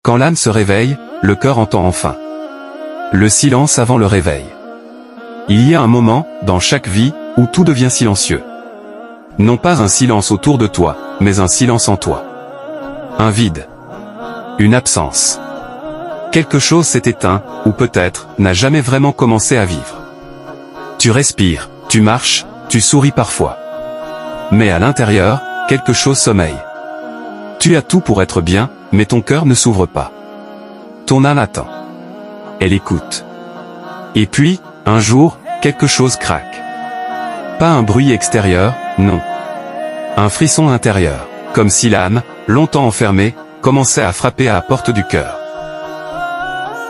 Quand l'âme se réveille, le cœur entend enfin. Le silence avant le réveil. Il y a un moment, dans chaque vie, où tout devient silencieux. Non pas un silence autour de toi, mais un silence en toi. Un vide. Une absence. Quelque chose s'est éteint, ou peut-être, n'a jamais vraiment commencé à vivre. Tu respires, tu marches, tu souris parfois. Mais à l'intérieur, quelque chose sommeille. Tu as tout pour être bien, mais ton cœur ne s'ouvre pas. Ton âme attend. Elle écoute. Et puis, un jour, quelque chose craque. Pas un bruit extérieur, non. Un frisson intérieur, comme si l'âme, longtemps enfermée, commençait à frapper à la porte du cœur.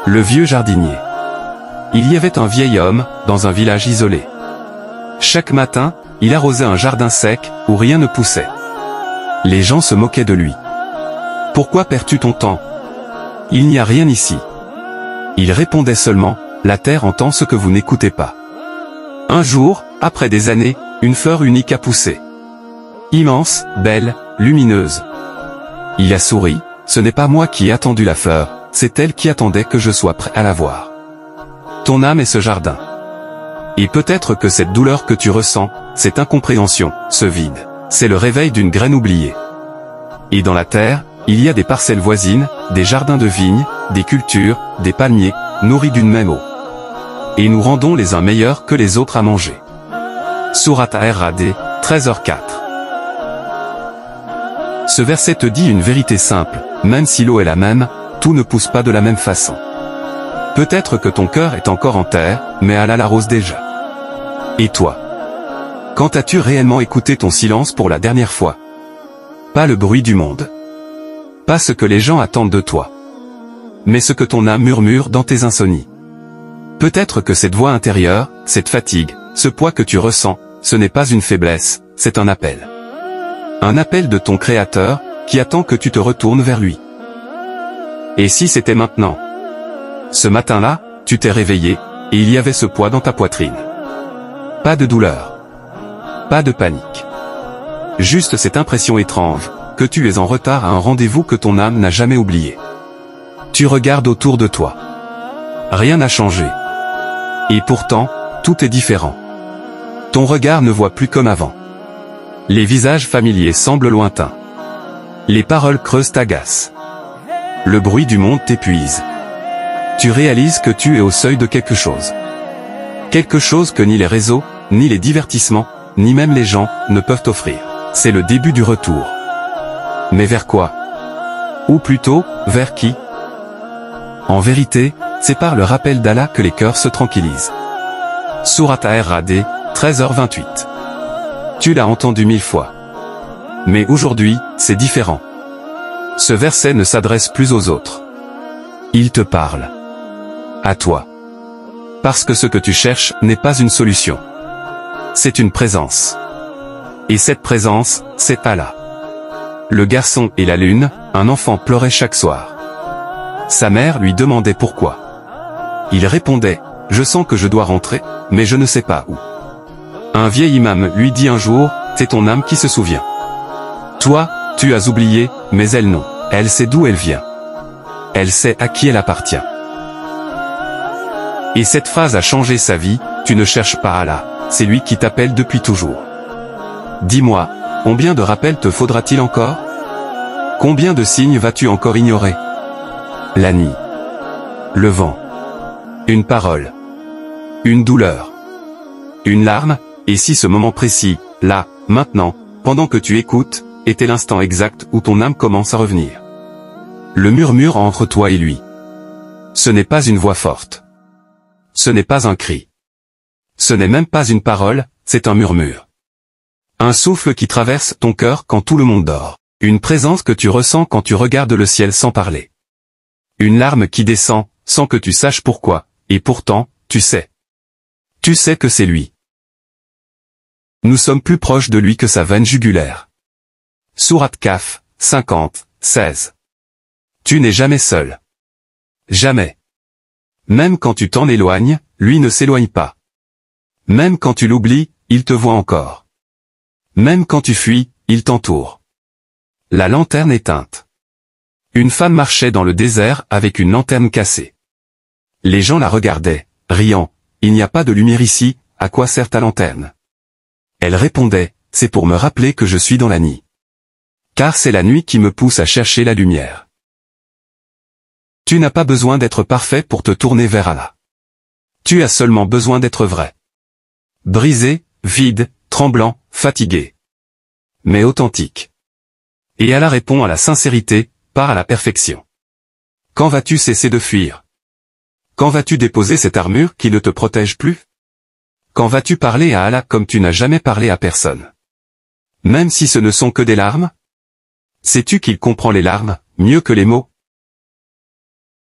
Le vieux jardinier. Il y avait un vieil homme, dans un village isolé. Chaque matin, il arrosait un jardin sec, où rien ne poussait. Les gens se moquaient de lui. « Pourquoi perds-tu ton temps? Il n'y a rien ici. » Il répondait seulement, « La terre entend ce que vous n'écoutez pas. » Un jour, après des années, une fleur unique a poussé. Immense, belle, lumineuse. Il a souri, « Ce n'est pas moi qui ai attendu la fleur, c'est elle qui attendait que je sois prêt à la voir. » Ton âme est ce jardin. Et peut-être que cette douleur que tu ressens, cette incompréhension, ce vide, c'est le réveil d'une graine oubliée. Et dans la terre, il y a des parcelles voisines, des jardins de vignes, des cultures, des palmiers, nourris d'une même eau. Et nous rendons les uns meilleurs que les autres à manger. Sourate Ar-Ra'd, 13h04. Ce verset te dit une vérité simple, même si l'eau est la même, tout ne pousse pas de la même façon. Peut-être que ton cœur est encore en terre, mais Allah l'arrose déjà. Et toi? Quand as-tu réellement écouté ton silence pour la dernière fois? Pas le bruit du monde. Pas ce que les gens attendent de toi. Mais ce que ton âme murmure dans tes insomnies. Peut-être que cette voix intérieure, cette fatigue, ce poids que tu ressens, ce n'est pas une faiblesse, c'est un appel. Un appel de ton Créateur, qui attend que tu te retournes vers lui. Et si c'était maintenant? Ce matin-là, tu t'es réveillé, et il y avait ce poids dans ta poitrine. Pas de douleur. Pas de panique. Juste cette impression étrange, que tu es en retard à un rendez-vous que ton âme n'a jamais oublié. Tu regardes autour de toi. Rien n'a changé. Et pourtant, tout est différent. Ton regard ne voit plus comme avant. Les visages familiers semblent lointains. Les paroles creuses t'agacent. Le bruit du monde t'épuise. Tu réalises que tu es au seuil de quelque chose. Quelque chose que ni les réseaux, ni les divertissements, ni même les gens, ne peuvent offrir. C'est le début du retour. Mais vers quoi? Ou plutôt, vers qui? En vérité, c'est par le rappel d'Allah que les cœurs se tranquillisent. Sourate Ar-Ra'd, 13h28. Tu l'as entendu 1000 fois. Mais aujourd'hui, c'est différent. Ce verset ne s'adresse plus aux autres. Il te parle. À toi. Parce que ce que tu cherches n'est pas une solution. C'est une présence. Et cette présence, c'est Allah. Le garçon et la lune, un enfant pleurait chaque soir. Sa mère lui demandait pourquoi. Il répondait, « Je sens que je dois rentrer, mais je ne sais pas où. » Un vieil imam lui dit un jour, « C'est ton âme qui se souvient. Toi, tu as oublié, mais elle non. Elle sait d'où elle vient. Elle sait à qui elle appartient. » Et cette phrase a changé sa vie, tu ne cherches pas Allah, c'est lui qui t'appelle depuis toujours. Dis-moi, combien de rappels te faudra-t-il encore? Combien de signes vas-tu encore ignorer? La nuit. Le vent. Une parole. Une douleur. Une larme, et si ce moment précis, là, maintenant, pendant que tu écoutes, était l'instant exact où ton âme commence à revenir. Le murmure entre toi et lui. Ce n'est pas une voix forte. Ce n'est pas un cri. Ce n'est même pas une parole, c'est un murmure. Un souffle qui traverse ton cœur quand tout le monde dort. Une présence que tu ressens quand tu regardes le ciel sans parler. Une larme qui descend, sans que tu saches pourquoi, et pourtant, tu sais. Tu sais que c'est lui. Nous sommes plus proches de lui que sa veine jugulaire. Sourate Kahf, 50, 16. Tu n'es jamais seul. Jamais. Même quand tu t'en éloignes, lui ne s'éloigne pas. Même quand tu l'oublies, il te voit encore. Même quand tu fuis, il t'entoure. La lanterne éteinte. Une femme marchait dans le désert avec une lanterne cassée. Les gens la regardaient, riant. Il n'y a pas de lumière ici, à quoi sert ta lanterne? Elle répondait, c'est pour me rappeler que je suis dans la nuit. Car c'est la nuit qui me pousse à chercher la lumière. Tu n'as pas besoin d'être parfait pour te tourner vers Allah. Tu as seulement besoin d'être vrai. Brisé, vide, tremblant, fatigué. Mais authentique. Et Allah répond à la sincérité, par à la perfection. Quand vas-tu cesser de fuir? Quand vas-tu déposer cette armure qui ne te protège plus? Quand vas-tu parler à Allah comme tu n'as jamais parlé à personne? Même si ce ne sont que des larmes? Sais-tu qu'il comprend les larmes, mieux que les mots?